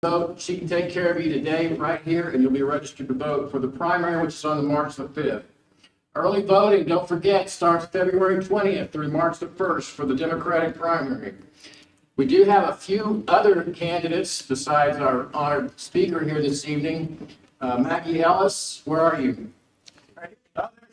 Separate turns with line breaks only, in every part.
Vote. She can take care of you today right here, and you'll be registered to vote for the primary, which is on March the 5th. Early voting, don't forget, starts February 20th through March the 1st for the Democratic primary. We do have a few other candidates besides our honored speaker here this evening. Maggie Ellis, where are you?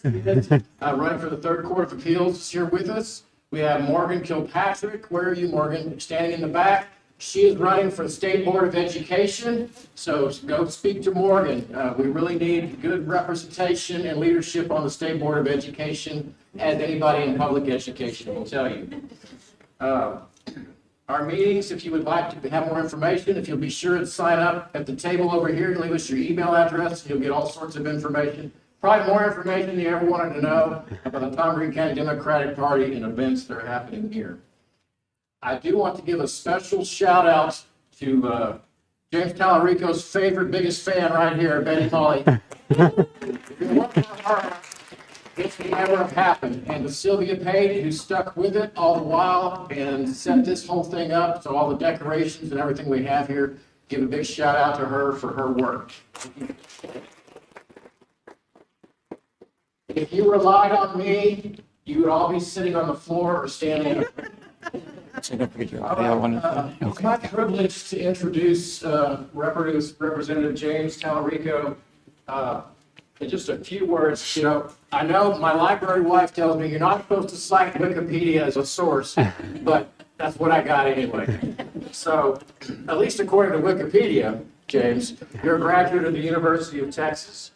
Running for the Third Court of Appeals is here with us. We have Morgan Kilpatrick. Where are you, Morgan? Standing in the back. She is running for the State Board of Education, so go speak to Morgan. We really need good representation and leadership on the State Board of Education, as anybody in public education will tell you. Our meetings, if you would like to have more information, if you'll be sure to sign up at the table over here and leave us your email address, you'll get all sorts of information. Probably more information than you ever wanted to know about the Tom Green County Democratic Party and events that are happening here. I do want to give a special shout out to James Talarico's favorite, biggest fan right here, Betty Molly. This would never have happened. And to Sylvia Page, who stuck with it all the while and set this whole thing up, so all the decorations and everything we have here, give a big shout out to her for her work. If you relied on me, you would all be sitting on the floor or standing up. It's my privilege to introduce Representative James Talarico. In just a few words, I know my library wife tells me you're not supposed to cite Wikipedia as a source, but that's what I got anyway. So, at least according to Wikipedia, James, you're a graduate of the University of Texas.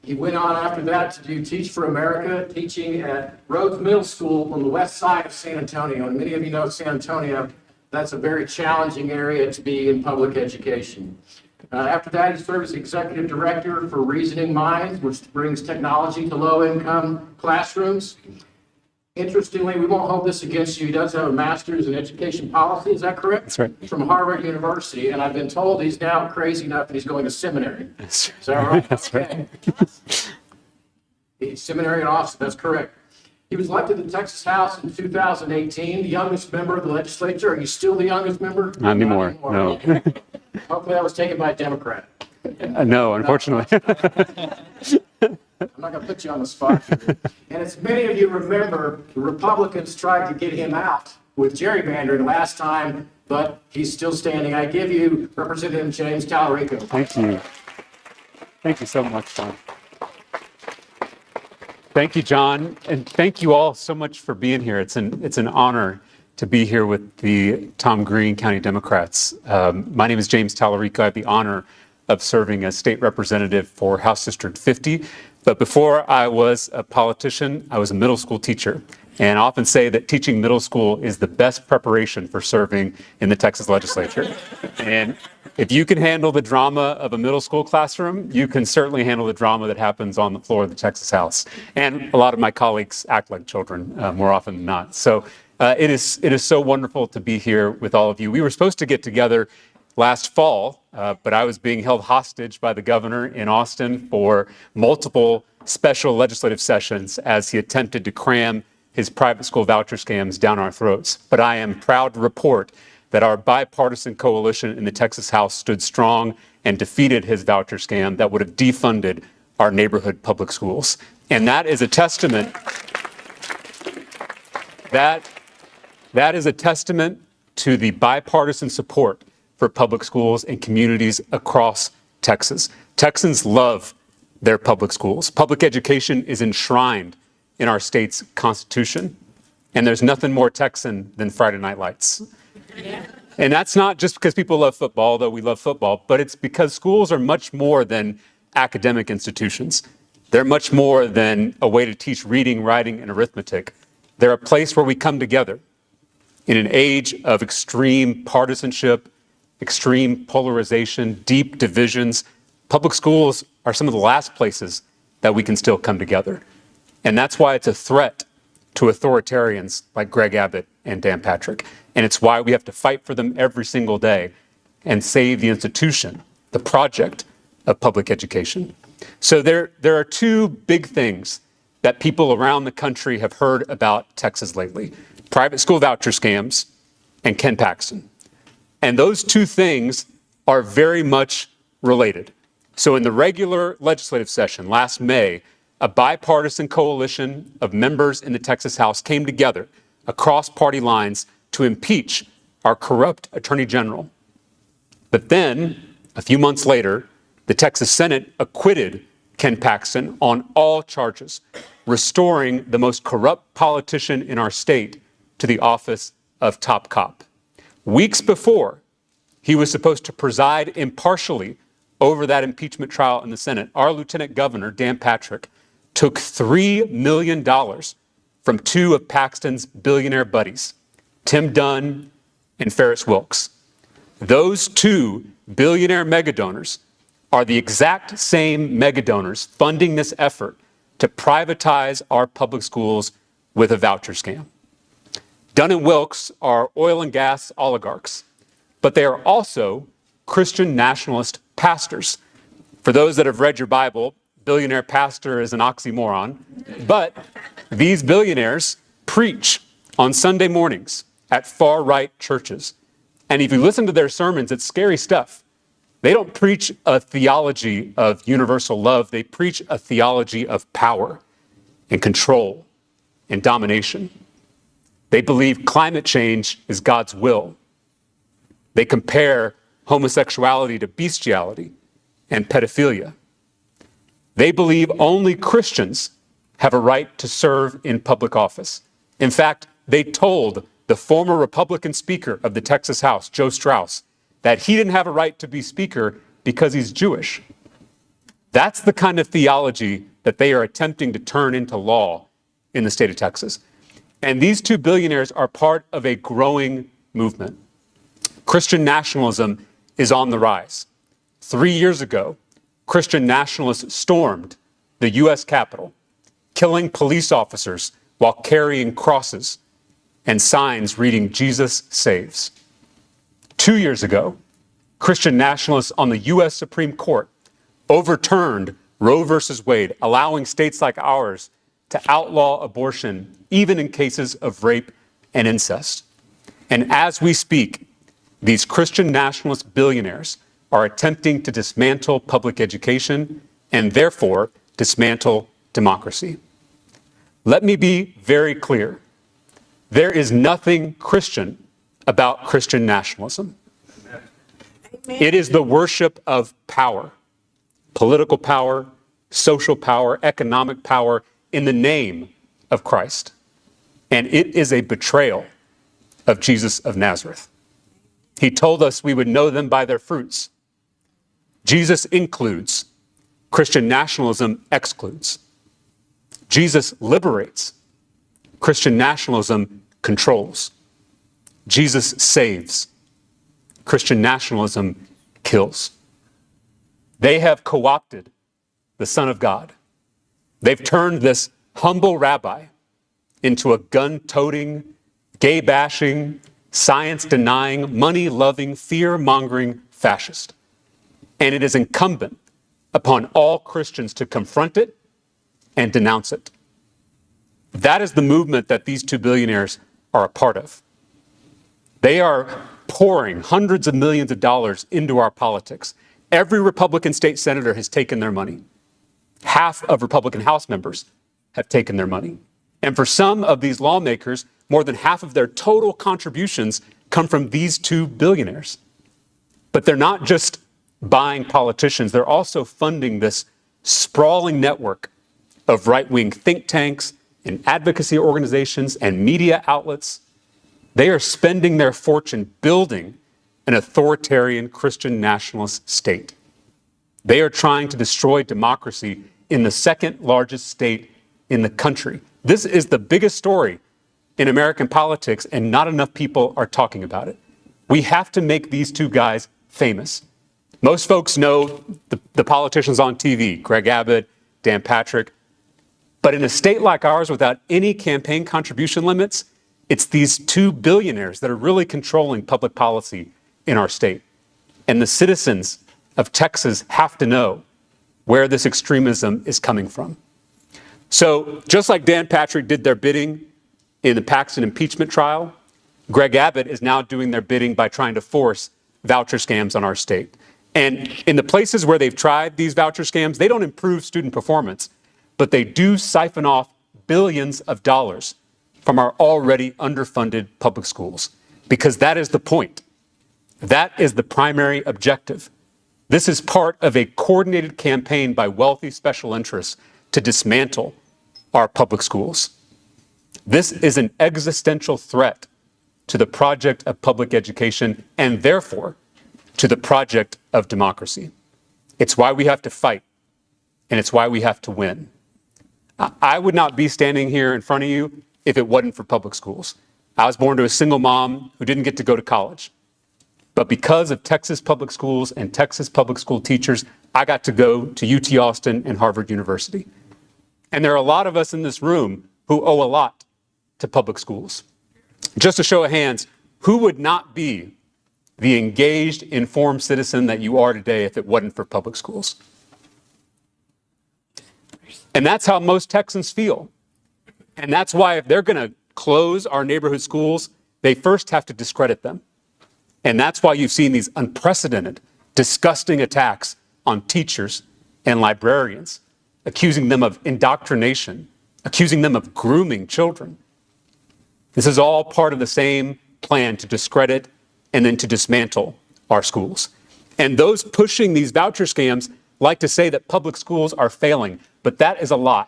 He went on after that to do Teach for America, teaching at Rhodes Middle School on the west side of San Antonio. And many of you know San Antonio, that's a very challenging area to be in public education. After that, he served as executive director for Reasoning Minds, which brings technology to low-income classrooms. Interestingly, we won't hold this against you. He does have a master's in education policy. Is that correct?
That's right.
From Harvard University. And I've been told he's now crazy enough that he's going to seminary. Is that right?
That's right.
He's seminary in Austin. That's correct. He was elected to the Texas House in 2018, the youngest member of the legislature. Are you still the youngest member?
Not anymore. No.
Hopefully that was taken by a Democrat.
No, unfortunately.
I'm not going to put you on the spot. And as many of you remember, the Republicans tried to get him out with gerrymandering last time, but he's still standing. I give you Representative James Talarico.
Thank you. Thank you so much, John. Thank you, John. And thank you all so much for being here. It's an honor to be here with the Tom Green County Democrats. My name is James Talarico. I have the honor of serving as state representative for House District 50. But before I was a politician, I was a middle school teacher. And I often say that teaching middle school is the best preparation for serving in the Texas legislature. And if you can handle the drama of a middle school classroom, you can certainly handle the drama that happens on the floor of the Texas House. And a lot of my colleagues act like children more often than not. So it is so wonderful to be here with all of you. We were supposed to get together last fall, but I was being held hostage by the governor in Austin for multiple special legislative sessions as he attempted to cram his private school voucher scams down our throats. But I am proud to report that our bipartisan coalition in the Texas House stood strong and defeated his voucher scam that would have defunded our neighborhood public schools. And that is a testament, that is a testament to the bipartisan support for public schools and communities across Texas. Texans love their public schools. Public education is enshrined in our state's constitution, and there's nothing more Texan than Friday Night Lights. Yeah. And that's not just because people love football, though we love football, but it's because schools are much more than academic institutions. They're much more than a way to teach reading, writing, and arithmetic. They're a place where we come together in an age of extreme partisanship, extreme polarization, deep divisions. Public schools are some of the last places that we can still come together. And that's why it's a threat to authoritarians like Greg Abbott and Dan Patrick. And it's why we have to fight for them every single day and save the institution, the project of public education. So there are two big things that people around the country have heard about Texas lately: private school voucher scams and Ken Paxton. And those two things are very much related. So in the regular legislative session last May, a bipartisan coalition of members in the Texas House came together across party lines to impeach our corrupt Attorney General. But then, a few months later, the Texas Senate acquitted Ken Paxton on all charges, restoring the most corrupt politician in our state to the office of top cop. Weeks before he was supposed to preside impartially over that impeachment trial in the Senate, our Lieutenant Governor, Dan Patrick, took $3 million from two of Paxton's billionaire buddies, Tim Dunn and Ferris Wilks. Those two billionaire megadonors are the exact same megadonors funding this effort to privatize our public schools with a voucher scam. Dunn and Wilks are oil and gas oligarchs, but they are also Christian nationalist pastors. For those that have read your Bible, billionaire pastor is an oxymoron, but these billionaires preach on Sunday mornings at far-right churches. And if you listen to their sermons, it's scary stuff. They don't preach a theology of universal love. They preach a theology of power and control and domination. They believe climate change is God's will. They compare homosexuality to bestiality and pedophilia. They believe only Christians have a right to serve in public office. In fact, they told the former Republican Speaker of the Texas House, Joe Straus, that he didn't have a right to be Speaker because he's Jewish. That's the kind of theology that they are attempting to turn into law in the state of Texas. And these two billionaires are part of a growing movement. Christian nationalism is on the rise. 3 years ago, Christian nationalists stormed the U.S. Capitol, killing police officers while carrying crosses and signs reading "Jesus saves." 2 years ago, Christian nationalists on the U.S. Supreme Court overturned Roe versus Wade, allowing states like ours to outlaw abortion, even in cases of rape and incest. And as we speak, these Christian nationalist billionaires are attempting to dismantle public education and therefore dismantle democracy. Let me be very clear. There is nothing Christian about Christian nationalism. Amen. It is the worship of power, political power, social power, economic power in the name of Christ. And it is a betrayal of Jesus of Nazareth. He told us we would know them by their fruits. Jesus includes, Christian nationalism excludes. Jesus liberates, Christian nationalism controls. Jesus saves, Christian nationalism kills. They have co-opted the Son of God. They've turned this humble rabbi into a gun-toting, gay-bashing, science-denying, money-loving, fear-mongering fascist. And it is incumbent upon all Christians to confront it and denounce it. That is the movement that these two billionaires are a part of. They are pouring hundreds of millions of dollars into our politics. Every Republican state senator has taken their money. Half of Republican House members have taken their money. And for some of these lawmakers, more than half of their total contributions come from these two billionaires. But they're not just buying politicians, they're also funding this sprawling network of right-wing think tanks and advocacy organizations and media outlets. They are spending their fortune building an authoritarian Christian nationalist state. They are trying to destroy democracy in the second largest state in the country. This is the biggest story in American politics, and not enough people are talking about it. We have to make these two guys famous. Most folks know the politicians on TV, Greg Abbott, Dan Patrick. But in a state like ours without any campaign contribution limits, it's these two billionaires that are really controlling public policy in our state. And the citizens of Texas have to know where this extremism is coming from. So just like Dan Patrick did their bidding in the Paxton impeachment trial, Greg Abbott is now doing their bidding by trying to force voucher scams on our state. And in the places where they've tried these voucher scams, they don't improve student performance, but they do siphon off billions of dollars from our already underfunded public schools, because that is the point. That is the primary objective. This is part of a coordinated campaign by wealthy special interests to dismantle our public schools. This is an existential threat to the project of public education and therefore to the project of democracy. It's why we have to fight, and it's why we have to win. I would not be standing here in front of you if it wasn't for public schools. I was born to a single mom who didn't get to go to college. But because of Texas public schools and Texas public school teachers, I got to go to UT Austin and Harvard University. And there are a lot of us in this room who owe a lot to public schools. Just a show of hands, who would not be the engaged, informed citizen that you are today if it wasn't for public schools? And that's how most Texans feel. And that's why if they're going to close our neighborhood schools, they first have to discredit them. And that's why you've seen these unprecedented, disgusting attacks on teachers and librarians, accusing them of indoctrination, accusing them of grooming children. This is all part of the same plan to discredit and then to dismantle our schools. And those pushing these voucher scams like to say that public schools are failing, but that is a lie.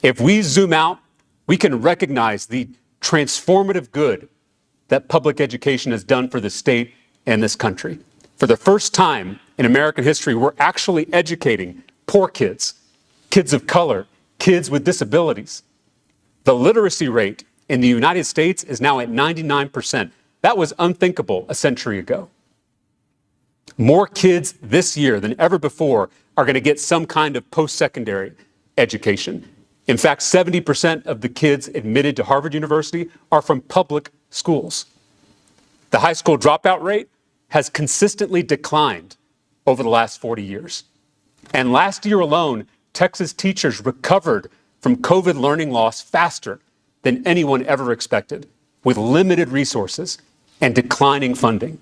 If we zoom out, we can recognize the transformative good that public education has done for the state and this country. For the first time in American history, we're actually educating poor kids, kids of color, kids with disabilities. The literacy rate in the United States is now at 99%. That was unthinkable a century ago. More kids this year than ever before are going to get some kind of post-secondary education. In fact, 70% of the kids admitted to Harvard University are from public schools. The high school dropout rate has consistently declined over the last 40 years. And last year alone, Texas teachers recovered from COVID learning loss faster than anyone ever expected, with limited resources and declining funding.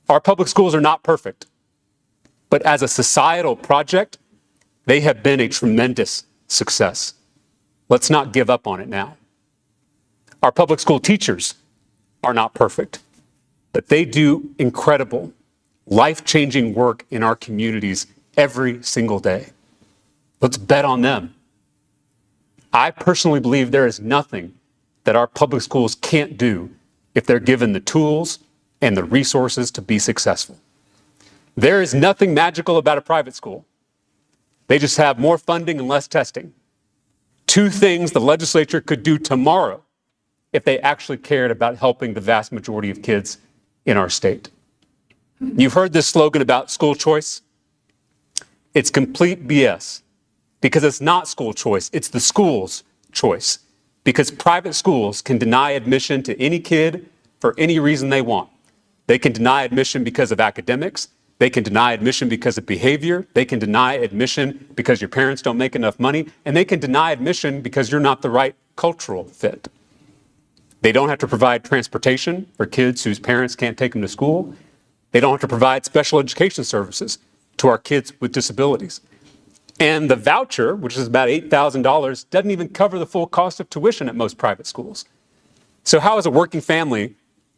Our public schools are not perfect, but as a societal project, they have been a tremendous success. Let's not give up on it now. Our public school teachers are not perfect, but they do incredible, life-changing work in our communities every single day. Let's bet on them. I personally believe there is nothing that our public schools can't do if they're given the tools and the resources to be successful. There is nothing magical about a private school. They just have more funding and less testing. Two things the legislature could do tomorrow if they actually cared about helping the vast majority of kids in our state. You've heard this slogan about school choice. It's complete BS because it's not school choice, it's the school's choice. Because private schools can deny admission to any kid for any reason they want. They can deny admission because of academics. They can deny admission because of behavior. They can deny admission because your parents don't make enough money. And they can deny admission because you're not the right cultural fit. They don't have to provide transportation for kids whose parents can't take them to school. They don't have to provide special education services to our kids with disabilities. And the voucher, which is about $8,000, doesn't even cover the full cost of tuition at most private schools. So how is a working family,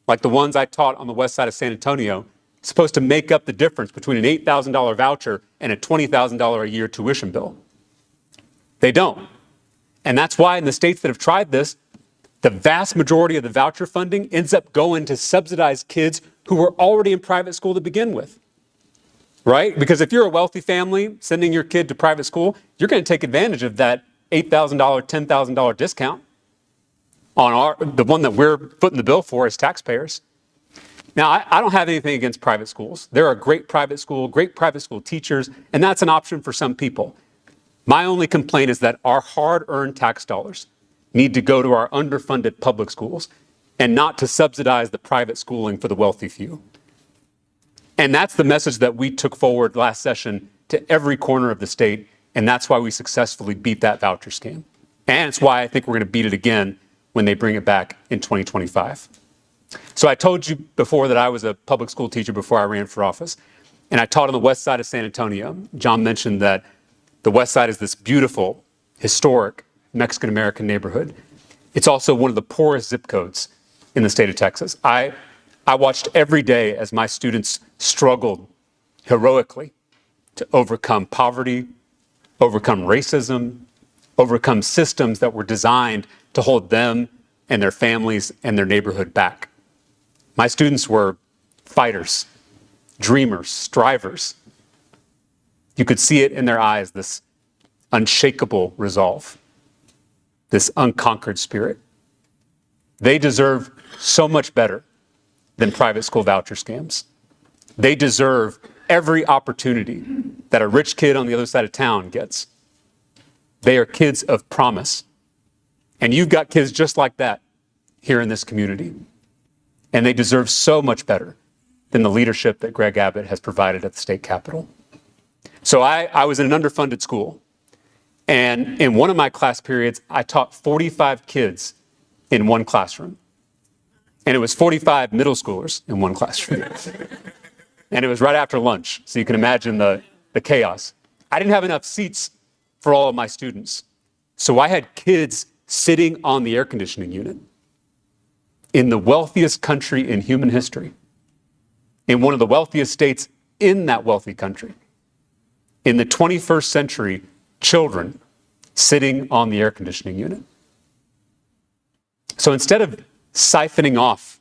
like the ones I taught on the west side of San Antonio, supposed to make up the difference between an $8,000 voucher and a $20,000 a year tuition bill? They don't. And that's why in the states that have tried this, the vast majority of the voucher funding ends up going to subsidize kids who were already in private school to begin with. Right? Because if you're a wealthy family sending your kid to private school, you're going to take advantage of that $8,000, $10,000 discount on the one that we're footing the bill for as taxpayers. Now, I don't have anything against private schools. There are great private school teachers, and that's an option for some people. My only complaint is that our hard-earned tax dollars need to go to our underfunded public schools and not to subsidize the private schooling for the wealthy few. And that's the message that we took forward last session to every corner of the state, and that's why we successfully beat that voucher scam. And it's why I think we're going to beat it again when they bring it back in 2025. So I told you before that I was a public school teacher before I ran for office, and I taught on the west side of San Antonio. John mentioned that the west side is this beautiful, historic Mexican-American neighborhood. It's also one of the poorest zip codes in the state of Texas. I watched every day as my students struggled heroically to overcome poverty, overcome racism, overcome systems that were designed to hold them and their families and their neighborhood back. My students were fighters, dreamers, strivers. You could see it in their eyes, this unshakable resolve, this unconquered spirit. They deserve so much better than private school voucher scams. They deserve every opportunity that a rich kid on the other side of town gets. They are kids of promise. And you've got kids just like that here in this community. And they deserve so much better than the leadership that Greg Abbott has provided at the state capitol. So I was in an underfunded school. And in one of my class periods, I taught 45 kids in one classroom. And it was 45 middle schoolers in one classroom. And it was right after lunch, so you can imagine the chaos. I didn't have enough seats for all of my students. So I had kids sitting on the air conditioning unit in the wealthiest country in human history, in one of the wealthiest states in that wealthy country. In the 21st century, children sitting on the air conditioning unit. So instead of siphoning off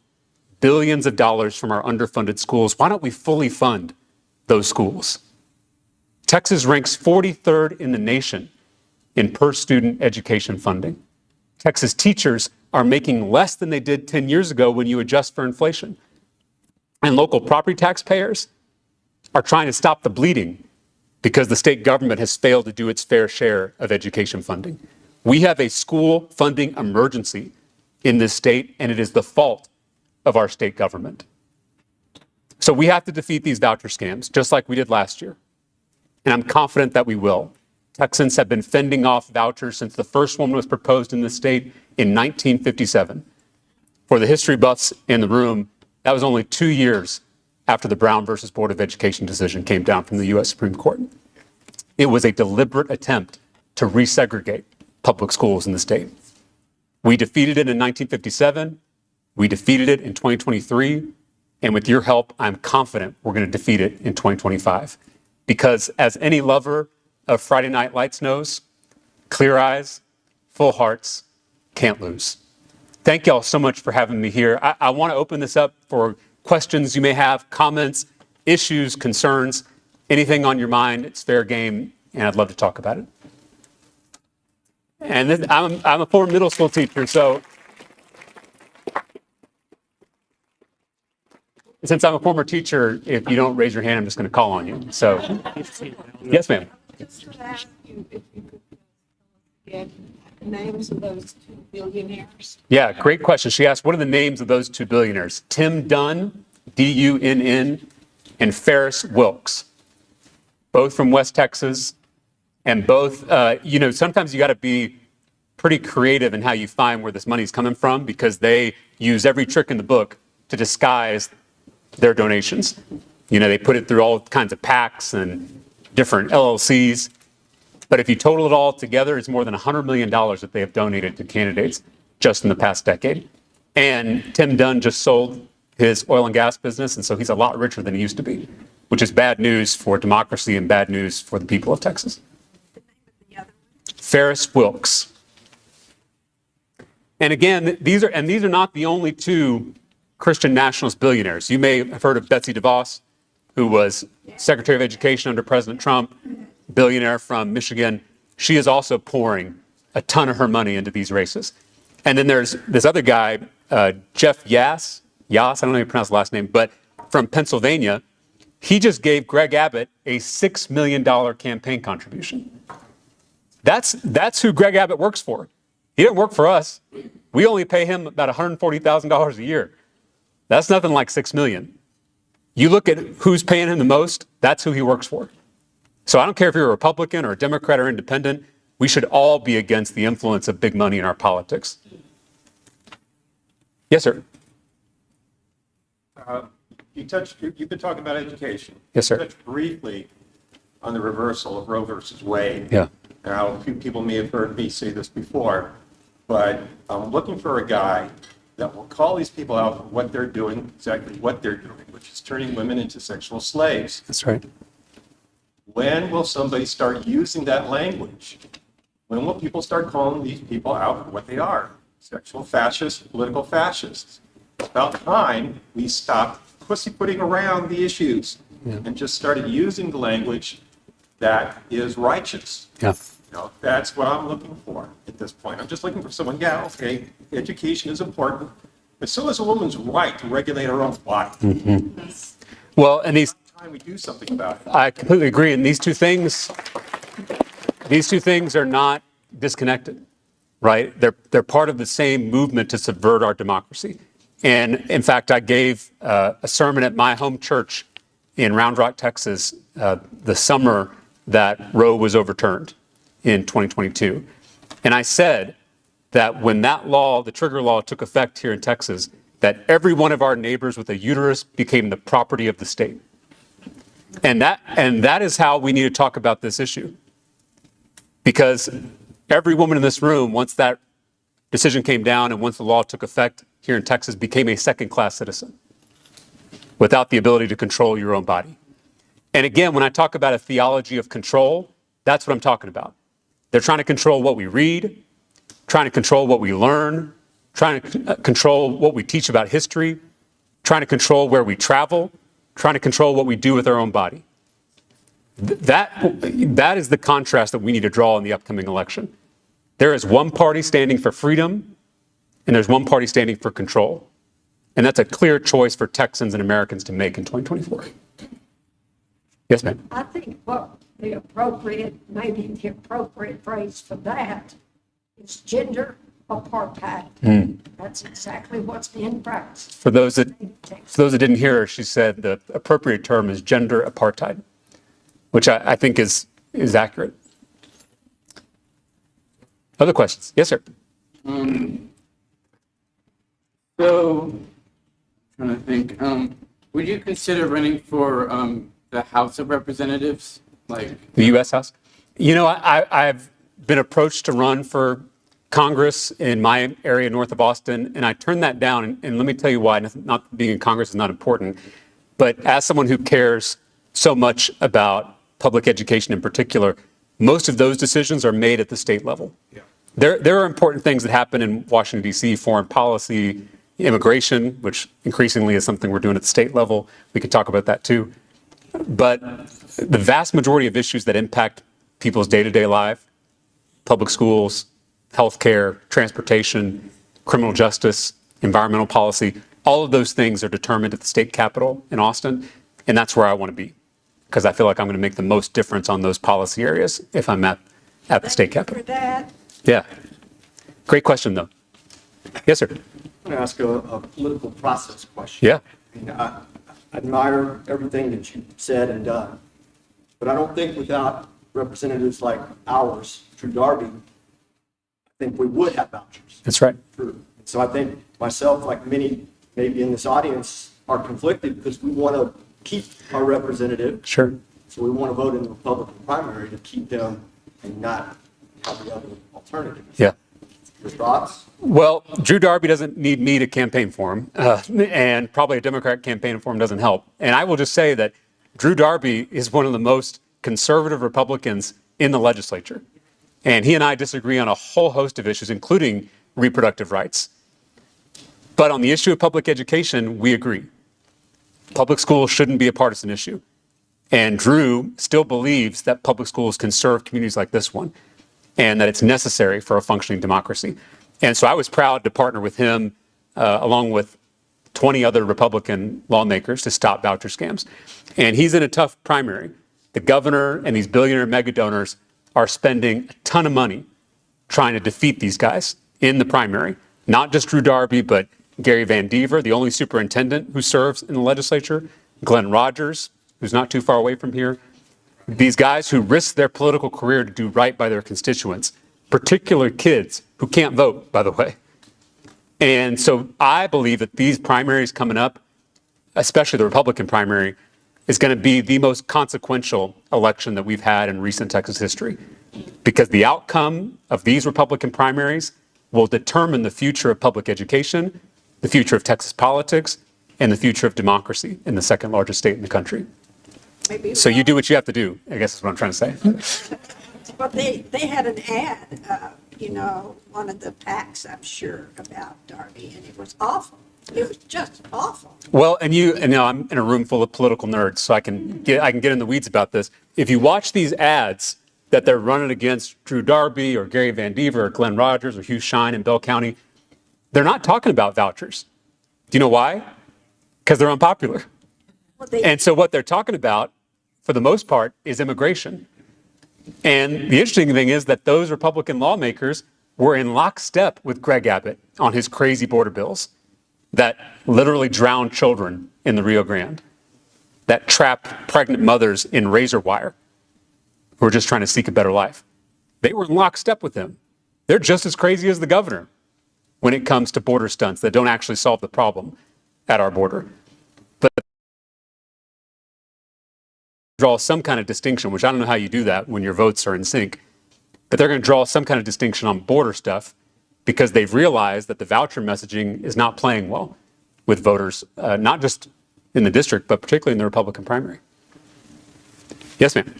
billions of dollars from our underfunded schools, why don't we fully fund those schools? Texas ranks 43rd in the nation in per student education funding. Texas teachers are making less than they did 10 years ago when you adjust for inflation. And local property taxpayers are trying to stop the bleeding because the state government has failed to do its fair share of education funding. We have a school funding emergency in this state, and it is the fault of our state government. So we have to defeat these voucher scams, just like we did last year. And I'm confident that we will. Texans have been fending off vouchers since the first one was proposed in the state in 1957. For the history buffs in the room, that was only 2 years after the Brown versus Board of Education decision came down from the U.S. Supreme Court. It was a deliberate attempt to resegregate public schools in the state. We defeated it in 1957. We defeated it in 2023. And with your help, I'm confident we're going to defeat it in 2025. Because as any lover of Friday Night Lights knows, clear eyes, full hearts, can't lose. Thank y'all so much for having me here. I want to open this up for questions you may have, comments, issues, concerns, anything on your mind. It's fair game, and I'd love to talk about it. And I'm a former middle school teacher, so since I'm a former teacher, if you don't raise your hand, I'm just going to call on you. So, yes, ma'am.
Just to ask you if you could get the names of those two billionaires.
Yeah, great question. She asked, what are the names of those two billionaires? Tim Dunn, D-U-N-N, and Ferris Wilks, both from West Texas. And both, sometimes you got to be pretty creative in how you find where this money's coming from because they use every trick in the book to disguise their donations. They put it through all kinds of PACs and different LLCs. But if you total it all together, it's more than $100 million that they have donated to candidates just in the past decade. And Tim Dunn just sold his oil and gas business, and so he's a lot richer than he used to be, which is bad news for democracy and bad news for the people of Texas. Ferris Wilks. And again, these are not the only two Christian nationalist billionaires. You may have heard of Betsy DeVos, who was Secretary of Education under President Trump, billionaire from Michigan. She is also pouring a ton of her money into these races. And then there's this other guy, Jeff Yass, I don't know how you pronounce the last name, but from Pennsylvania. He just gave Greg Abbott a $6 million campaign contribution. That's who Greg Abbott works for. He didn't work for us. We only pay him about $140,000 a year. That's nothing like $6 million. You look at who's paying him the most, that's who he works for. So I don't care if you're a Republican or a Democrat or independent, we should all be against the influence of big money in our politics. Yes, sir.
You've been talking about education.
Yes, sir.
You touched briefly on the reversal of Roe versus Wade.
Yeah.
Now, a few people may have heard me say this before, but I'm looking for a guy that will call these people out for what they're doing, exactly what they're doing, which is turning women into sexual slaves.
That's right.
When will somebody start using that language? When will people start calling these people out for what they are? Sexual fascists, political fascists. About time we stopped pussyfooting around the issues and just started using the language that is righteous.
Yeah.
That's what I'm looking for at this point. I'm just looking for someone, yeah, okay, education is important, but so is a woman's right to regulate her own body.
Well, and these,
Time we do something about it.
I completely agree. And these two things are not disconnected, right? They're part of the same movement to subvert our democracy. And in fact, I gave a sermon at my home church in Round Rock, Texas, the summer that Roe was overturned in 2022. And I said that when that law, the trigger law, took effect here in Texas, that every one of our neighbors with a uterus became the property of the state. And that is how we need to talk about this issue. Because every woman in this room, once that decision came down and once the law took effect here in Texas, became a second-class citizen without the ability to control your own body. And again, when I talk about a theology of control, that's what I'm talking about. They're trying to control what we read, trying to control what we learn, trying to control what we teach about history, trying to control where we travel, trying to control what we do with our own body. That is the contrast that we need to draw in the upcoming election. There is one party standing for freedom, and there's one party standing for control. And that's a clear choice for Texans and Americans to make in 2024. Yes, ma'am.
I think what maybe the appropriate phrase for that is gender apartheid. That's exactly what's being practiced.
For those that didn't hear her, she said the appropriate term is gender apartheid, which I think is accurate. Other questions? Yes, sir.
So, trying to think, would you consider running for the House of Representatives? Like
The U.S. House? You know, I've been approached to run for Congress in my area north of Austin, and I turned that down. And let me tell you why. Not being in Congress is not important, but as someone who cares so much about public education in particular, most of those decisions are made at the state level. Yeah. There are important things that happen in Washington, D.C., foreign policy, immigration, which increasingly is something we're doing at the state level. We could talk about that too. But the vast majority of issues that impact people's day-to-day life, public schools, healthcare, transportation, criminal justice, environmental policy, all of those things are determined at the state capitol in Austin. And that's where I want to be, because I feel like I'm going to make the most difference on those policy areas if I'm at the state capitol.
For that,
Yeah. Great question, though. Yes, sir.
I'm going to ask a political process question.
Yeah.
I mean, I admire everything that you said and done, but I don't think without representatives like ours, Drew Darby, I think we would have vouchers.
That's right.
So I think myself, like many maybe in this audience, are conflicted because we want to keep our representative.
Sure.
So we want to vote in the Republican primary to keep them and not have the other alternative.
Yeah.
Your thoughts?
Well, Drew Darby doesn't need me to campaign for him, and probably a Democrat campaign for him doesn't help. And I will just say that Drew Darby is one of the most conservative Republicans in the legislature. And he and I disagree on a whole host of issues, including reproductive rights. But on the issue of public education, we agree. Public schools shouldn't be a partisan issue. And Drew still believes that public schools can serve communities like this one, and that it's necessary for a functioning democracy. And so I was proud to partner with him, along with 20 other Republican lawmakers, to stop voucher scams. And he's in a tough primary. The governor and these billionaire mega donors are spending a ton of money trying to defeat these guys in the primary. Not just Drew Darby, but Gary Van Dever, the only superintendent who serves in the legislature, Glenn Rogers, who's not too far away from here. These guys who risk their political career to do right by their constituents, particularly kids who can't vote, by the way. And so I believe that these primaries coming up, especially the Republican primary, is going to be the most consequential election that we've had in recent Texas history, because the outcome of these Republican primaries will determine the future of public education, the future of Texas politics, and the future of democracy in the second largest state in the country.
Maybe
So you do what you have to do, I guess is what I'm trying to say.
But they had an ad, one of the PACs, I'm sure, about Darby, and it was awful. It was just awful.
Well, and I'm in a room full of political nerds, so I can get in the weeds about this. If you watch these ads that they're running against Drew Darby or Gary Van Dever or Glenn Rogers or Hugh Shine in Bell County, they're not talking about vouchers. Do you know why? Because they're unpopular.
Well,
And so what they're talking about, for the most part, is immigration. And the interesting thing is that those Republican lawmakers were in lockstep with Greg Abbott on his crazy border bills that literally drown children in the Rio Grande, that trap pregnant mothers in razor wire who are just trying to seek a better life. They were in lockstep with him. They're just as crazy as the governor when it comes to border stunts that don't actually solve the problem at our border. But draw some kind of distinction, which I don't know how you do that when your votes are in sync, but they're going to draw some kind of distinction on border stuff because they've realized that the voucher messaging is not playing well with voters, not just in the district, but particularly in the Republican primary. Yes, ma'am.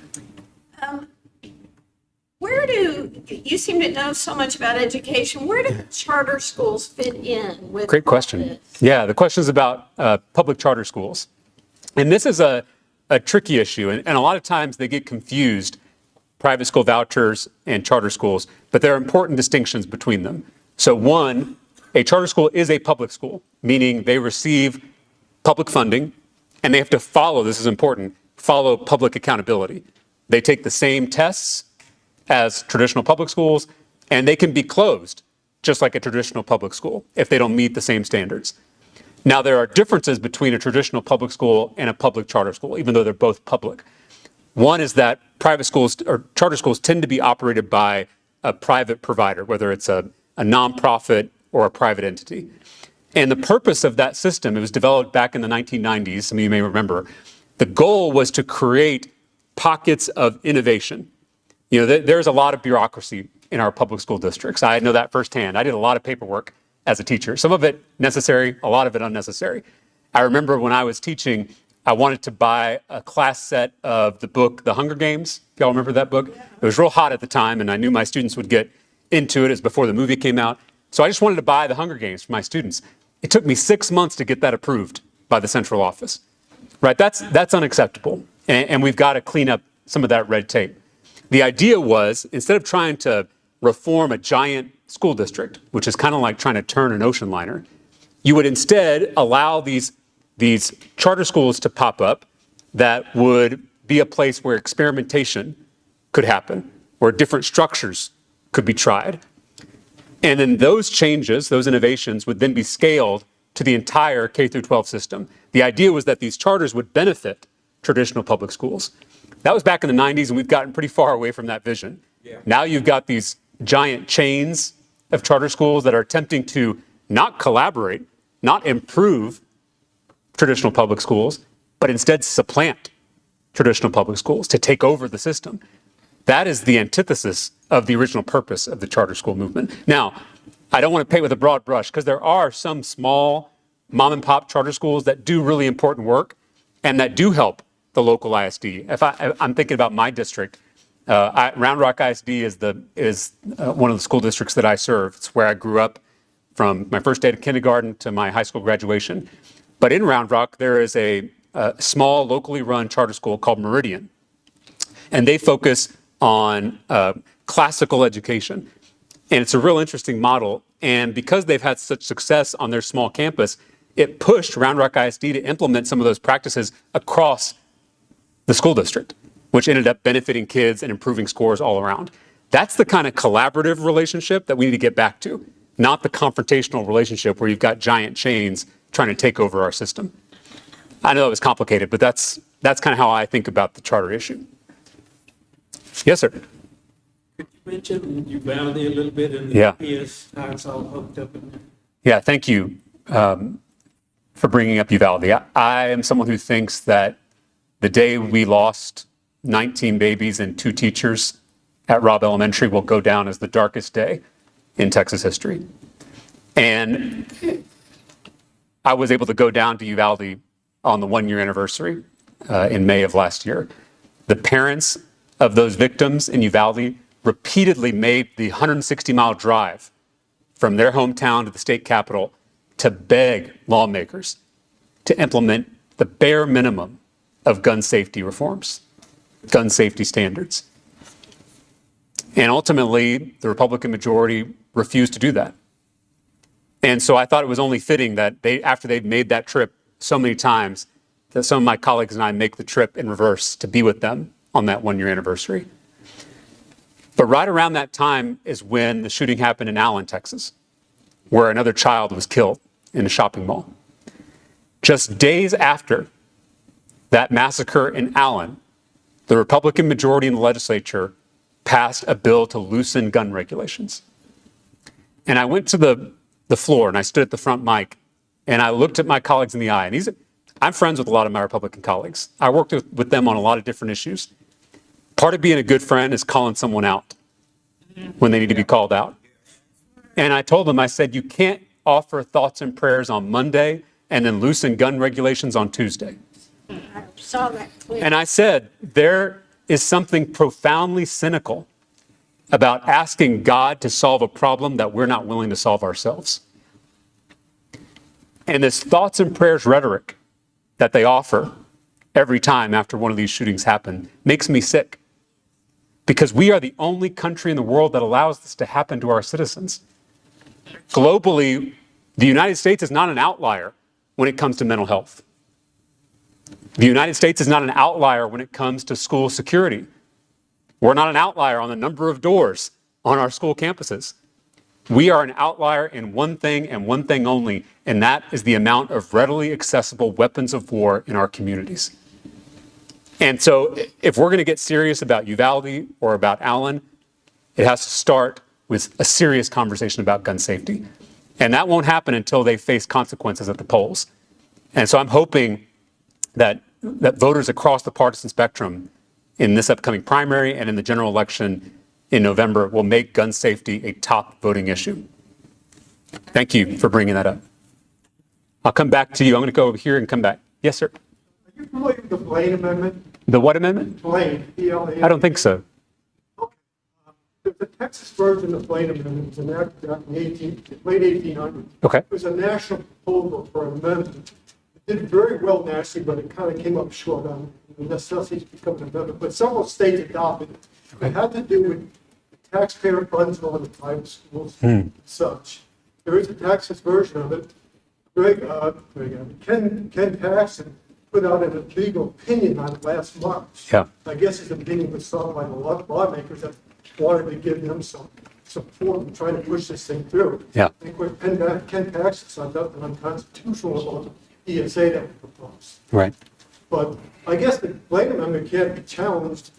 You seem to know so much about education. Where do charter schools fit in with
Great
all
question.
this?
Yeah, the question is about public charter schools. And this is a tricky issue. And a lot of times they get confused, private school vouchers and charter schools, but there are important distinctions between them. So one, a charter school is a public school, meaning they receive public funding and they have to follow, this is important, follow public accountability. They take the same tests as traditional public schools, and they can be closed just like a traditional public school if they don't meet the same standards. Now, there are differences between a traditional public school and a public charter school, even though they're both public. One is that private schools or charter schools tend to be operated by a private provider, whether it's a nonprofit or a private entity. And the purpose of that system, it was developed back in the 1990s, some of you may remember, the goal was to create pockets of innovation. There's a lot of bureaucracy in our public school districts. I know that firsthand. I did a lot of paperwork as a teacher, some of it necessary, a lot of it unnecessary. I remember when I was teaching, I wanted to buy a class set of the book, The Hunger Games. Y'all remember that book? It was real hot at the time, and I knew my students would get into it. It was before the movie came out. So I just wanted to buy The Hunger Games for my students. It took me 6 months to get that approved by the central office. Right? That's unacceptable. And we've got to clean up some of that red tape. The idea was, instead of trying to reform a giant school district, which is kind of like trying to turn an ocean liner, you would instead allow these charter schools to pop up that would be a place where experimentation could happen, where different structures could be tried. And then those changes, those innovations would then be scaled to the entire K through 12 system. The idea was that these charters would benefit traditional public schools. That was back in the 90s, and we've gotten pretty far away from that vision. Yeah. Now you've got these giant chains of charter schools that are attempting to not collaborate, not improve traditional public schools, but instead supplant traditional public schools to take over the system. That is the antithesis of the original purpose of the charter school movement. Now, I don't want to paint with a broad brush because there are some small mom and pop charter schools that do really important work and that do help the local ISD. If I'm thinking about my district, Round Rock ISD is one of the school districts that I serve. It's where I grew up from my first day of kindergarten to my high school graduation. But in Round Rock, there is a small locally run charter school called Meridian. And they focus on classical education. And it's a real interesting model. And because they've had such success on their small campus, it pushed Round Rock ISD to implement some of those practices across the school district, which ended up benefiting kids and improving scores all around. That's the kind of collaborative relationship that we need to get back to, not the confrontational relationship where you've got giant chains trying to take over our system. I know it was complicated, but that's kind of how I think about the charter issue. Yes, sir.
Could you mention, you found it a little bit in the
Yeah.
PS, how it's all hooked up in there?
Yeah, thank you. for bringing up Uvalde. I am someone who thinks that the day we lost 19 babies and 2 teachers at Robb Elementary will go down as the darkest day in Texas history. And I was able to go down to Uvalde on the 1-year anniversary in May of last year. The parents of those victims in Uvalde repeatedly made the 160-mile drive from their hometown to the state capitol to beg lawmakers to implement the bare minimum of gun safety reforms, gun safety standards. And ultimately, the Republican majority refused to do that. And so I thought it was only fitting that after they'd made that trip so many times, that some of my colleagues and I make the trip in reverse to be with them on that 1-year anniversary. But right around that time is when the shooting happened in Allen, Texas, where another child was killed in a shopping mall. Just days after that massacre in Allen, the Republican majority in the legislature passed a bill to loosen gun regulations. And I went to the floor and I stood at the front mic and I looked at my colleagues in the eye. And I'm friends with a lot of my Republican colleagues. I worked with them on a lot of different issues. Part of being a good friend is calling someone out when they need to be called out. And I told them, I said, you can't offer thoughts and prayers on Monday and then loosen gun regulations on Tuesday.
I saw that clip.
And I said, there is something profoundly cynical about asking God to solve a problem that we're not willing to solve ourselves. And this thoughts and prayers rhetoric that they offer every time after one of these shootings happen makes me sick. Because we are the only country in the world that allows this to happen to our citizens. Globally, the United States is not an outlier when it comes to mental health. The United States is not an outlier when it comes to school security. We're not an outlier on the number of doors on our school campuses. We are an outlier in one thing and one thing only, and that is the amount of readily accessible weapons of war in our communities. And so if we're going to get serious about Uvalde or about Allen, it has to start with a serious conversation about gun safety. And that won't happen until they face consequences at the polls. And so I'm hoping that voters across the partisan spectrum in this upcoming primary and in the general election in November will make gun safety a top voting issue. Thank you for bringing that up. I'll come back to you. I'm going to go over here and come back. Yes, sir.
Are you familiar with the Blaine Amendment?
The what amendment?
Blaine, B-L-A-N.
I don't think so.
There's a Texas version of the Blaine Amendment. It was enacted back in late 1800s.
Okay.
It was a national proposal for an amendment. It did very well nationally, but it kind of came up short on the necessity to become an amendment. But several states adopted it. It had to do with taxpayer funds going to private schools and such. There is a Texas version of it. Ken Paxton put out an legal opinion on it last March.
Yeah.
I guess his opinion was sought by the lawmakers that wanted to give him some support in trying to push this thing through.
Yeah.
I think what Ken Paxton signed up an unconstitutional about the ESA that we proposed.
Right.
But I guess the Blaine Amendment can't be challenged,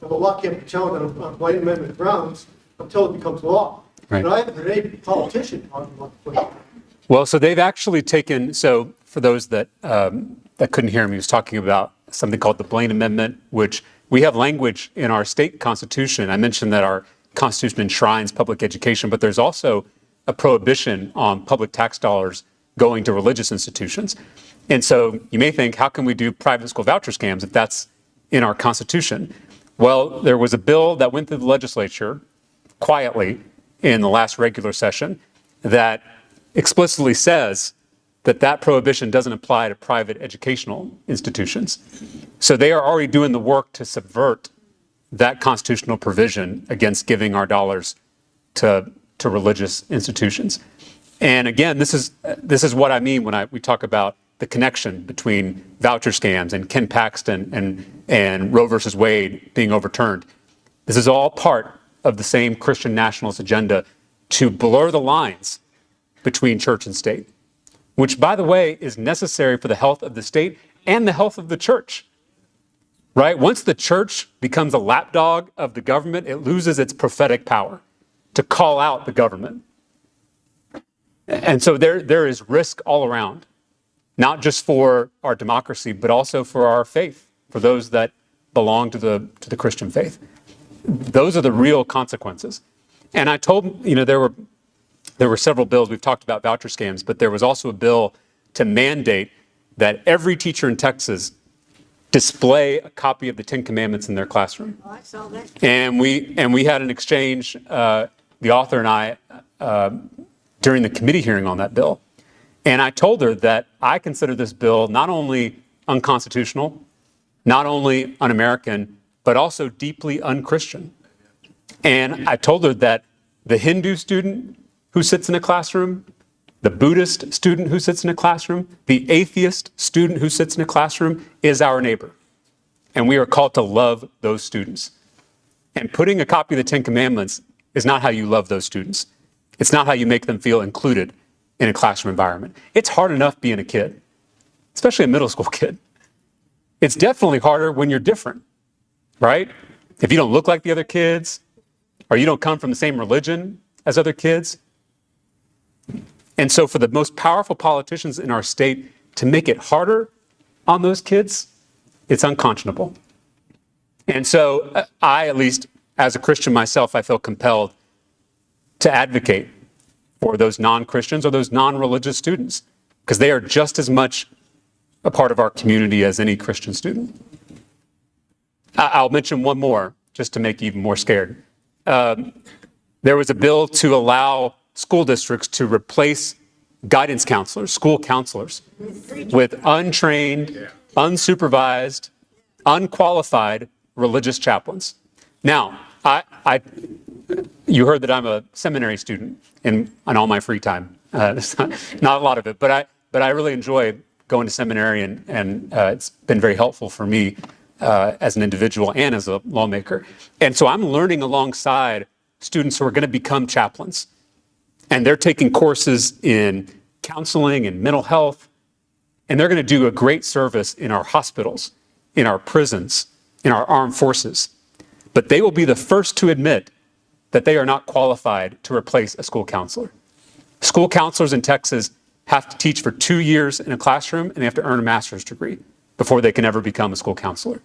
the law can't be challenged on Blaine Amendment grounds until it becomes law.
Right.
But I haven't heard any politician talking about the Blaine Amendment.
Well, so they've actually taken, so for those that couldn't hear him, he was talking about something called the Blaine Amendment, which we have language in our state constitution. I mentioned that our constitution enshrines public education, but there's also a prohibition on public tax dollars going to religious institutions. And so you may think, how can we do private school voucher scams if that's in our constitution? Well, there was a bill that went through the legislature quietly in the last regular session that explicitly says that that prohibition doesn't apply to private educational institutions. So they are already doing the work to subvert that constitutional provision against giving our dollars to religious institutions. And again, this is what I mean when we talk about the connection between voucher scams and Ken Paxton and Roe versus Wade being overturned. This is all part of the same Christian nationalist agenda to blur the lines between church and state, which, by the way, is necessary for the health of the state and the health of the church, right? Once the church becomes a lapdog of the government, it loses its prophetic power to call out the government. And so there is risk all around not just for our democracy, but also for our faith, for those that belong to the Christian faith. Those are the real consequences. And I told, there were several bills. We've talked about voucher scams, but there was also a bill to mandate that every teacher in Texas display a copy of the Ten Commandments in their classroom.
I saw that.
And we had an exchange, the author and I, during the committee hearing on that bill. And I told her that I consider this bill not only unconstitutional, not only un-American, but also deeply un-Christian. And I told her that the Hindu student who sits in a classroom, the Buddhist student who sits in a classroom, the atheist student who sits in a classroom is our neighbor. And we are called to love those students. And putting a copy of the Ten Commandments is not how you love those students. It's not how you make them feel included in a classroom environment. It's hard enough being a kid, especially a middle school kid. It's definitely harder when you're different, right? If you don't look like the other kids, or you don't come from the same religion as other kids. And so for the most powerful politicians in our state to make it harder on those kids, it's unconscionable. And so I, at least as a Christian myself, I feel compelled to advocate for those non-Christians or those non-religious students, because they are just as much a part of our community as any Christian student. I'll mention one more, just to make you even more scared. There was a bill to allow school districts to replace guidance counselors, school counselors, with untrained, unsupervised, unqualified religious chaplains. Now, you heard that I'm a seminary student in all my free time. Not a lot of it, but I really enjoy going to seminary, and it's been very helpful for me as an individual and as a lawmaker. And so I'm learning alongside students who are going to become chaplains. And they're taking courses in counseling and mental health. And they're going to do a great service in our hospitals, in our prisons, in our armed forces. But they will be the first to admit that they are not qualified to replace a school counselor. School counselors in Texas have to teach for 2 years in a classroom, and they have to earn a master's degree before they can ever become a school counselor.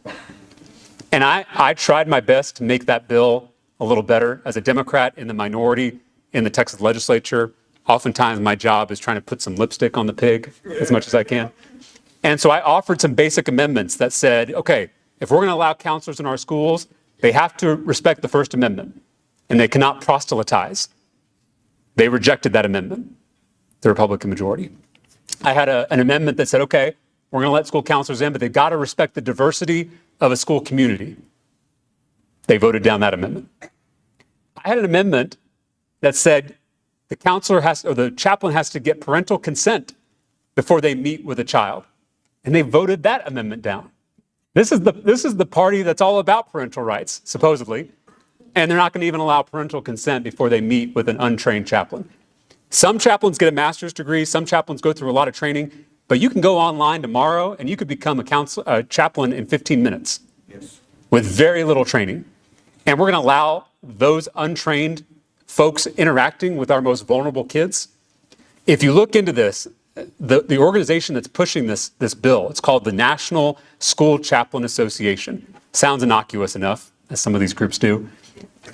And I tried my best to make that bill a little better. As a Democrat in the minority in the Texas legislature, oftentimes my job is trying to put some lipstick on the pig as much as I can. And so I offered some basic amendments that said, okay, if we're going to allow counselors in our schools, they have to respect the First Amendment, and they cannot proselytize. They rejected that amendment, the Republican majority. I had an amendment that said, okay, we're going to let school counselors in, but they've got to respect the diversity of a school community. They voted down that amendment. I had an amendment that said the counselor the chaplain has to get parental consent before they meet with a child. And they voted that amendment down. This is the party that's all about parental rights, supposedly. And they're not going to even allow parental consent before they meet with an untrained chaplain. Some chaplains get a master's degree. Some chaplains go through a lot of training. But you can go online tomorrow and you could become a chaplain in 15 minutes with very little training. And we're going to allow those untrained folks interacting with our most vulnerable kids. If you look into this, the organization that's pushing this bill, it's called the National School Chaplain Association. Sounds innocuous enough, as some of these groups do.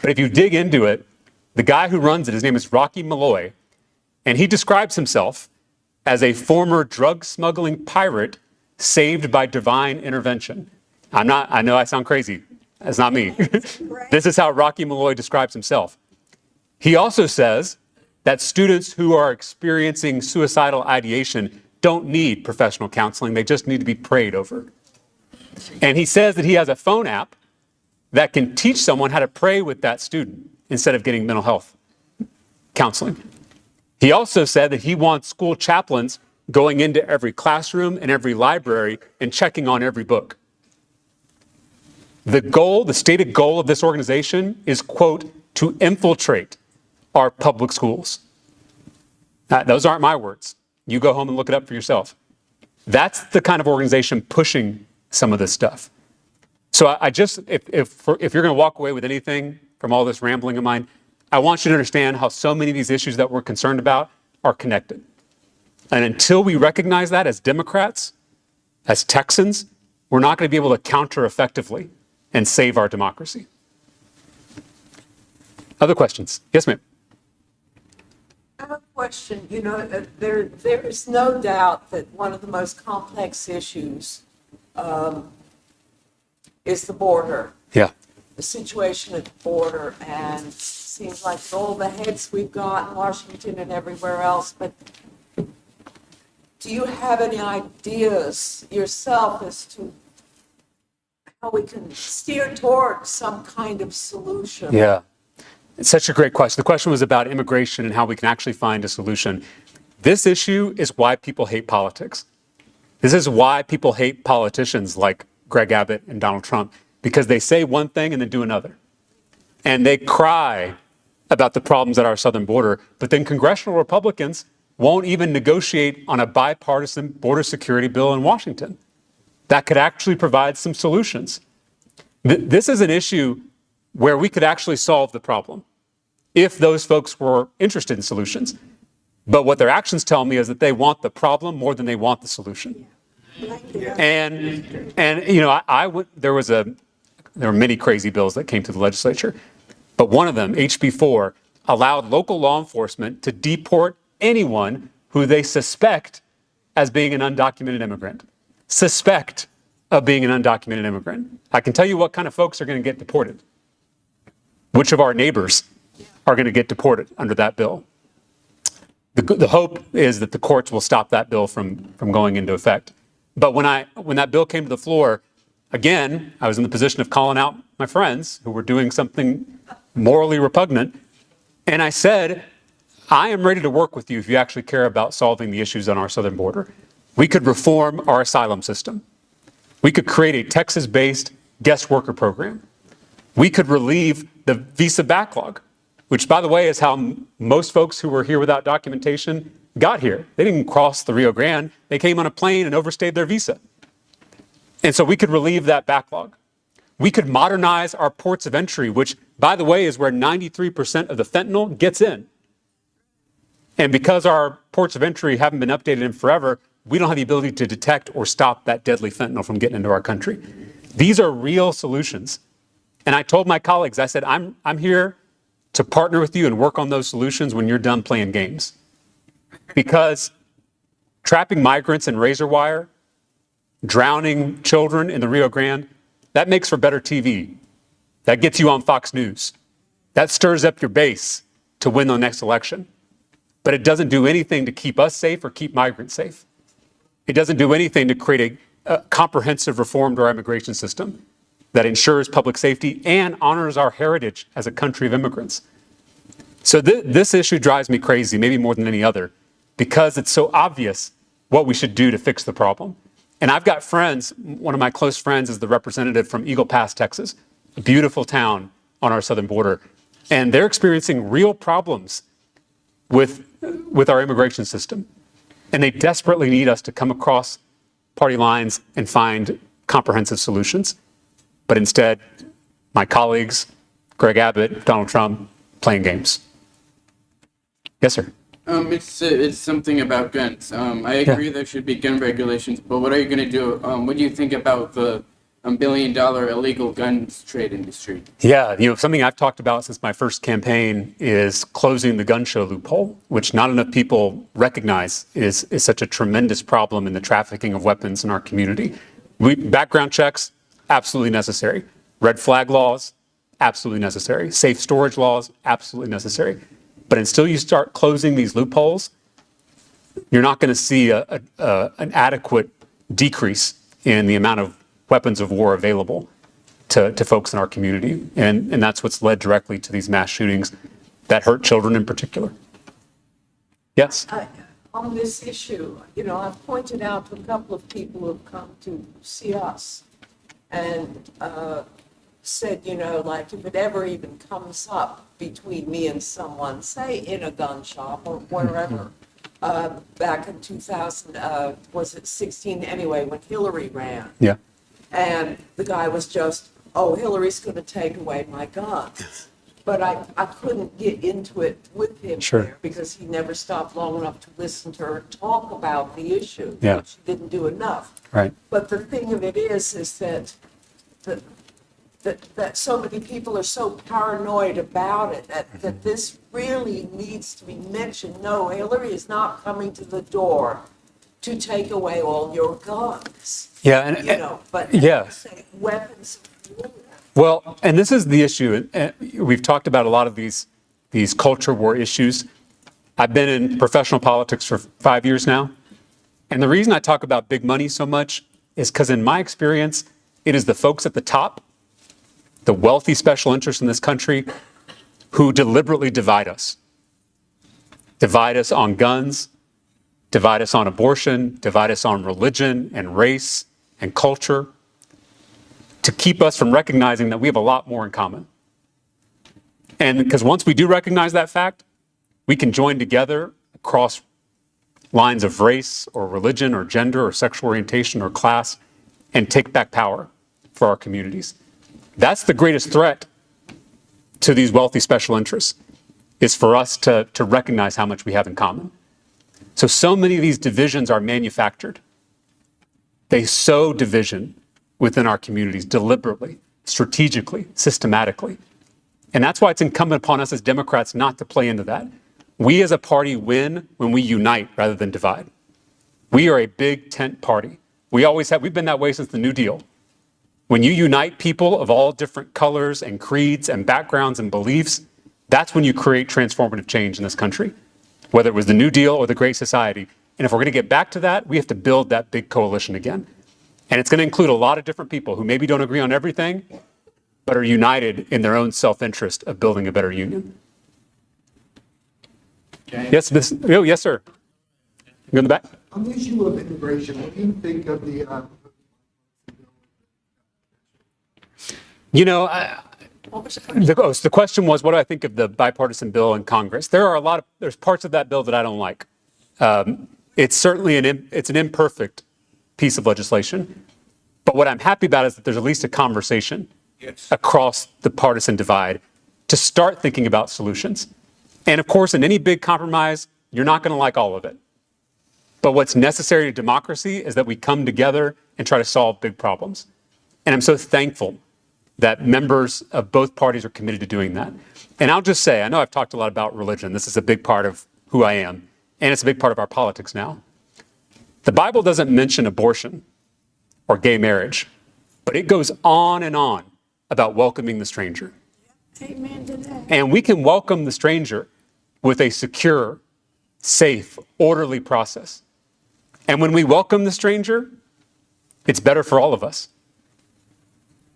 But if you dig into it, the guy who runs it, his name is Rocky Malloy, and he describes himself as a former drug smuggling pirate saved by divine intervention. I know I sound crazy. That's not me. This is how Rocky Malloy describes himself. He also says that students who are experiencing suicidal ideation don't need professional counseling. They just need to be prayed over. And he says that he has a phone app that can teach someone how to pray with that student instead of getting mental health counseling. He also said that he wants school chaplains going into every classroom and every library and checking on every book. The stated goal of this organization is, quote, to infiltrate our public schools. Those aren't my words. You go home and look it up for yourself. That's the kind of organization pushing some of this stuff. So if you're going to walk away with anything from all this rambling of mine, I want you to understand how so many of these issues that we're concerned about are connected. And until we recognize that as Democrats, as Texans, we're not going to be able to counter effectively and save our democracy. Other questions? Yes, ma'am.
I have a question. You know, there is no doubt that one of the most complex issues is the border,
Yeah.
the situation at the border, and it seems like all the heads we've got in Washington and everywhere else. But do you have any ideas yourself as to how we can steer toward some kind of solution?
Yeah. It's such a great question. The question was about immigration and how we can actually find a solution. This issue is why people hate politics. This is why people hate politicians like Greg Abbott and Donald Trump, because they say one thing and then do another. And they cry about the problems at our southern border, but then congressional Republicans won't even negotiate on a bipartisan border security bill in Washington that could actually provide some solutions. This is an issue where we could actually solve the problem if those folks were interested in solutions. But what their actions tell me is that they want the problem more than they want the solution. And you know, there were many crazy bills that came to the legislature, but one of them, HB 4, allowed local law enforcement to deport anyone who they suspect as being an undocumented immigrant. Suspect of being an undocumented immigrant. I can tell you what kind of folks are going to get deported. Which of our neighbors are going to get deported under that bill? The hope is that the courts will stop that bill from going into effect. But when that bill came to the floor, again, I was in the position of calling out my friends who were doing something morally repugnant. And I said, I am ready to work with you if you actually care about solving the issues on our southern border. We could reform our asylum system. We could create a Texas-based guest worker program. We could relieve the visa backlog, which, by the way, is how most folks who were here without documentation got here. They didn't cross the Rio Grande. They came on a plane and overstayed their visa. And so we could relieve that backlog. We could modernize our ports of entry, which, by the way, is where 93% of the fentanyl gets in. And because our ports of entry haven't been updated in forever, we don't have the ability to detect or stop that deadly fentanyl from getting into our country. These are real solutions. And I told my colleagues, I said, I'm here to partner with you and work on those solutions when you're done playing games. Because trapping migrants in razor wire, drowning children in the Rio Grande, that makes for better TV. That gets you on Fox News. That stirs up your base to win the next election. But it doesn't do anything to keep us safe or keep migrants safe. It doesn't do anything to create a comprehensive reform to our immigration system that ensures public safety and honors our heritage as a country of immigrants. So this issue drives me crazy, maybe more than any other, because it's so obvious what we should do to fix the problem. And I've got friends, one of my close friends is the representative from Eagle Pass, Texas, a beautiful town on our southern border. And they're experiencing real problems with our immigration system. And they desperately need us to come across party lines and find comprehensive solutions. But instead, my colleagues, Greg Abbott, Donald Trump, playing games. Yes, sir.
It's something about guns. I agree there should be gun regulations, but what are you going to do? What do you think about the $1 billion illegal guns trade industry?
Yeah, something I've talked about since my first campaign is closing the gun show loophole, which not enough people recognize is such a tremendous problem in the trafficking of weapons in our community. Background checks, absolutely necessary. Red flag laws, absolutely necessary. Safe storage laws, absolutely necessary. But until you start closing these loopholes, you're not going to see an adequate decrease in the amount of weapons of war available to folks in our community. And that's what's led directly to these mass shootings that hurt children in particular. Yes?
On this issue, I've pointed out to a couple of people who have come to see us and said, like if it ever even comes up between me and someone, say in a gun shop or wherever, back in 2016 anyway, when Hillary ran.
Yeah.
And the guy was just, oh, Hillary's going to take away my guns. but I couldn't get into it with him
Sure.
there because he never stopped long enough to listen to her talk about the issue.
Yeah.
Which he didn't do enough.
Right.
But the thing of it is that that so many people are so paranoid about it, that this really needs to be mentioned. No, Hillary is not coming to the door to take away all your guns.
Yeah, and
You know, but
yeah.
say weapons of war.
Well, and this is the issue. And we've talked about a lot of these culture war issues. I've been in professional politics for 5 years now. And the reason I talk about big money so much is because in my experience, it is the folks at the top, the wealthy special interests in this country, who deliberately divide us. Divide us on guns, divide us on abortion, divide us on religion and race and culture, to keep us from recognizing that we have a lot more in common. And because once we do recognize that fact, we can join together across lines of race or religion or gender or sexual orientation or class and take back power for our communities. That's the greatest threat to these wealthy special interests, is for us to recognize how much we have in common. So many of these divisions are manufactured. They sow division within our communities deliberately, strategically, systematically. And that's why it's incumbent upon us as Democrats not to play into that. We as a party win when we unite rather than divide. We are a big tent party. We always have. We've been that way since the New Deal. When you unite people of all different colors and creeds and backgrounds and beliefs, that's when you create transformative change in this country, whether it was the New Deal or the Great Society. And if we're going to get back to that, we have to build that big coalition again. And it's going to include a lot of different people who maybe don't agree on everything, but are united in their own self-interest of building a better union. Yes, yes, sir. You in the back?
On the issue of immigration, what do you think of the,
You know, the question was, what do I think of the bipartisan bill in Congress? There's parts of that bill that I don't like. It's certainly it's an imperfect piece of legislation. But what I'm happy about is that there's at least a conversation across the partisan divide to start thinking about solutions. And of course, in any big compromise, you're not going to like all of it. But what's necessary to democracy is that we come together and try to solve big problems. And I'm so thankful that members of both parties are committed to doing that. And I'll just say, I know I've talked a lot about religion. This is a big part of who I am. And it's a big part of our politics now. The Bible doesn't mention abortion or gay marriage, but it goes on and on about welcoming the stranger.
Amen to that.
And we can welcome the stranger with a secure, safe, orderly process. And when we welcome the stranger, it's better for all of us.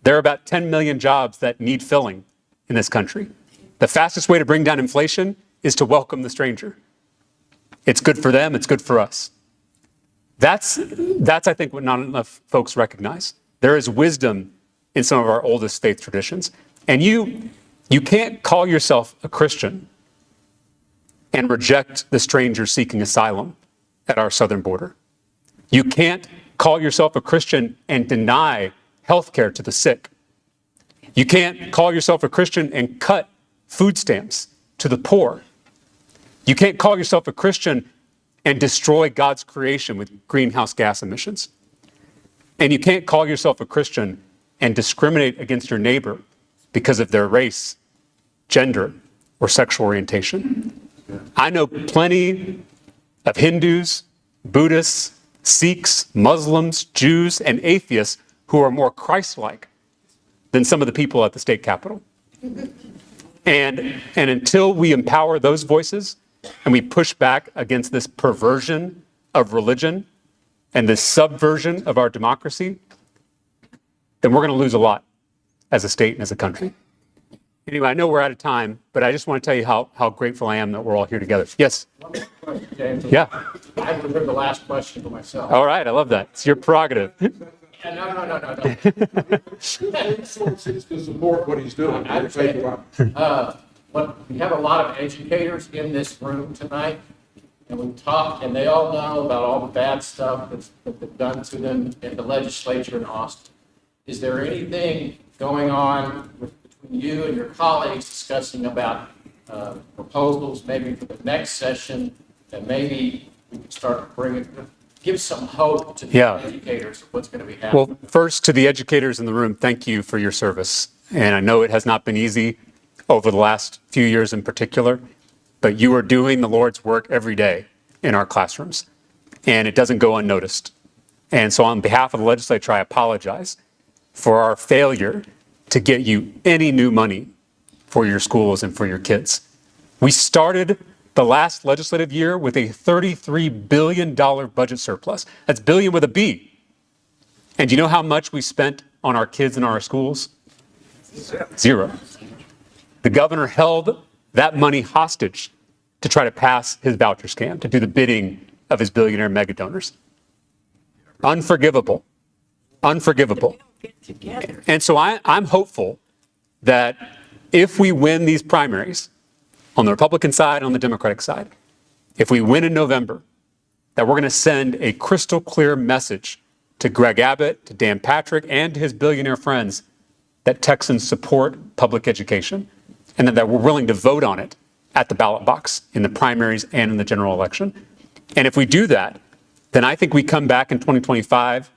There are about 10 million jobs that need filling in this country. The fastest way to bring down inflation is to welcome the stranger. It's good for them, it's good for us. That's I think, what not enough folks recognize. There is wisdom in some of our oldest faith traditions. And you can't call yourself a Christian and reject the stranger seeking asylum at our southern border. You can't call yourself a Christian and deny health care to the sick. You can't call yourself a Christian and cut food stamps to the poor. You can't call yourself a Christian and destroy God's creation with greenhouse gas emissions. And you can't call yourself a Christian and discriminate against your neighbor because of their race, gender, or sexual orientation. I know plenty of Hindus, Buddhists, Sikhs, Muslims, Jews, and atheists who are more Christ-like than some of the people at the state capitol. And until we empower those voices and we push back against this perversion of religion and this subversion of our democracy, then we're going to lose a lot as a state and as a country. Anyway, I know we're out of time, but I just want to tell you how grateful I am that we're all here together. Yes?
One more question, James.
Yeah.
I prepared the last question for myself.
All right. I love that. It's your prerogative.
Yeah, no.
Resources to support what he's doing.
I understand. Look, we have a lot of educators in this room tonight, and we talk, and they all know about all the bad stuff that's been done to them in the legislature in Austin. Is there anything going on between you and your colleagues discussing about proposals maybe for the next session, that maybe we can start bringing, give some hope to the
Yeah.
educators of what's going to be happening.
Well, first, to the educators in the room, thank you for your service. And I know it has not been easy over the last few years in particular, but you are doing the Lord's work every day in our classrooms, and it doesn't go unnoticed. And so on behalf of the legislature, I apologize for our failure to get you any new money for your schools and for your kids. We started the last legislative year with a $33 billion budget surplus. That's billion with a B. And do you know how much we spent on our kids and our schools? Zero. The governor held that money hostage to try to pass his voucher scam, to do the bidding of his billionaire mega donors. Unforgivable. Unforgivable.
Get together.
And so I'm hopeful that if we win these primaries on the Republican side, on the Democratic side, if we win in November, that we're going to send a crystal clear message to Greg Abbott, to Dan Patrick, and to his billionaire friends that Texans support public education, and that we're willing to vote on it at the ballot box in the primaries and in the general election. And if we do that, then I think we come back in 2025,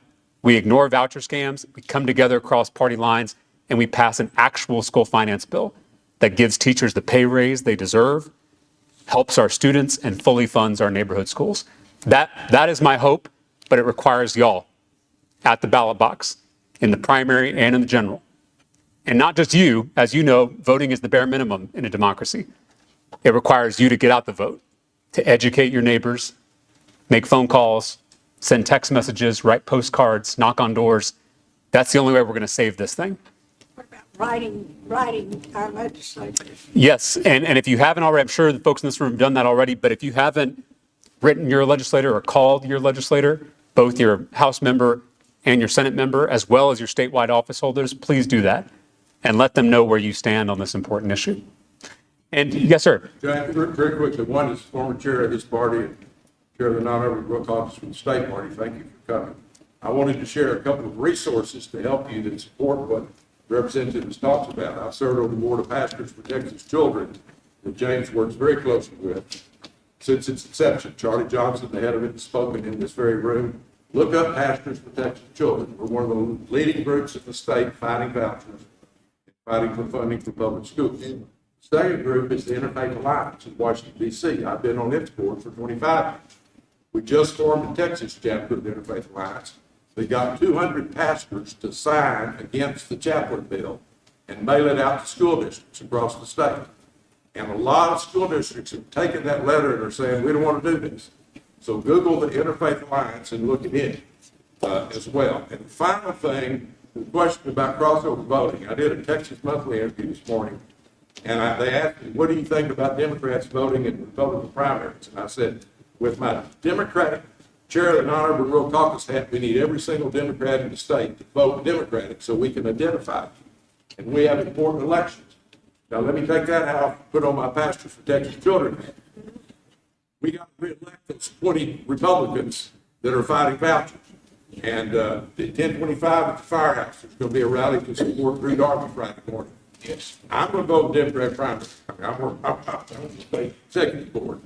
we ignore voucher scams, we come together across party lines, and we pass an actual school finance bill that gives teachers the pay raise they deserve, helps our students, and fully funds our neighborhood schools. That is my hope, but it requires y'all at the ballot box, in the primary and in the general. And not just you, as you know, voting is the bare minimum in a democracy. It requires you to get out the vote, to educate your neighbors, make phone calls, send text messages, write postcards, knock on doors. That's the only way we're going to save this thing.
What about writing our legislators?
Yes, and if you haven't already, I'm sure the folks in this room have done that already, but if you haven't written your legislator or called your legislator, both your House member and your Senate member, as well as your statewide office holders, please do that and let them know where you stand on this important issue. And yes, sir.
Jack, very quickly, one is former chair of this party and chair of the non-urban caucus from the state party. Thank you for coming. I wanted to share a couple of resources to help you that support what Representative talks about. I've served on the Board of Pastors for Texas Children that James works very closely with since its inception. Charlie Johnson, the head of it, has spoken in this very room. Look up Pastors for Texas Children. We're one of the leading groups in the state fighting vouchers, fighting for funding for public schools. The second group is the Interfaith Alliance in Washington, D.C. I've been on its board for 25 years. We just formed the Texas chapter of the Interfaith Alliance. They got 200 pastors to sign against the chaplain bill and mail it out to school districts across the state. And a lot of school districts have taken that letter and are saying, we don't want to do this. So Google the Interfaith Alliance and look at it as well. And the final thing, the question about crossover voting. I did a Texas Monthly interview this morning, and they asked me, what do you think about Democrats voting in Republican primaries? And I said, with my Democratic chair of the non-urban rural caucus hat, we need every single Democrat in the state to vote Democratic so we can identify them. And we have important elections. Now, let me take that out, put on my Pastors for Texas Children hat. We got to re-elect those 20 Republicans that are fighting vouchers. And at 10:25 at the firehouse, there's going to be a rally to support Drew Darby Friday morning. Yes, I'm going to vote Democrat primary. I'm on the state executive board.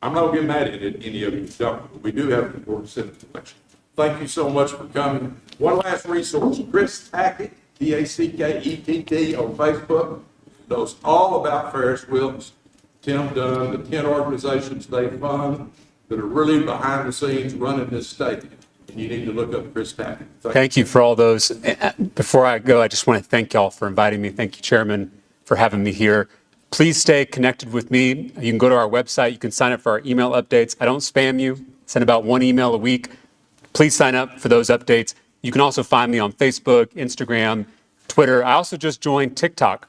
I'm not going to get mad at any of you don't, but we do have an important Senate election. Thank you so much for coming. One last resource, Chris Tackett, Tackett on Facebook, knows all about Ferris wheels. Tim Dunn, the 10 organizations they fund that are really behind the scenes running this state. And you need to look up Chris Tackett.
Thank you for all those. Before I go, I just want to thank y'all for inviting me. Thank you, Chairman, for having me here. Please stay connected with me. You can go to our website. You can sign up for our email updates. I don't spam you. Send about one email a week. Please sign up for those updates. You can also find me on Facebook, Instagram, Twitter. I also just joined TikTok.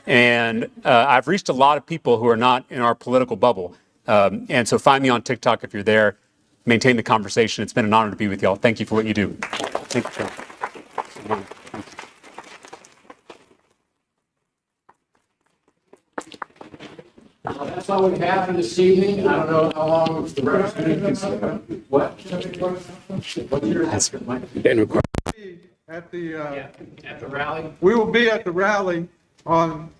And I've reached a lot of people who are not in our political bubble. And so find me on TikTok if you're there. Maintain the conversation. It's been an honor to be with y'all. Thank you for what you do. Thank you, Chairman.
Well, that's all we have for this evening. I don't know how long the representative can stay. What? What's your answer, Mike?
At the
At the rally?
we will be at the rally
on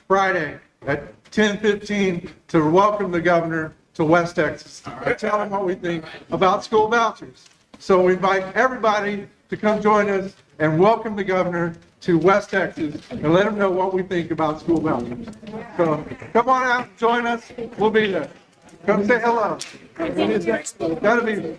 Friday at 10:15 to welcome the governor to West Texas and tell him what we think about school vouchers. So we invite everybody to come join us and welcome the governor to West Texas and let him know what we think about school vouchers. So come on out, join us. We'll be there. Come say hello. Gotta be there.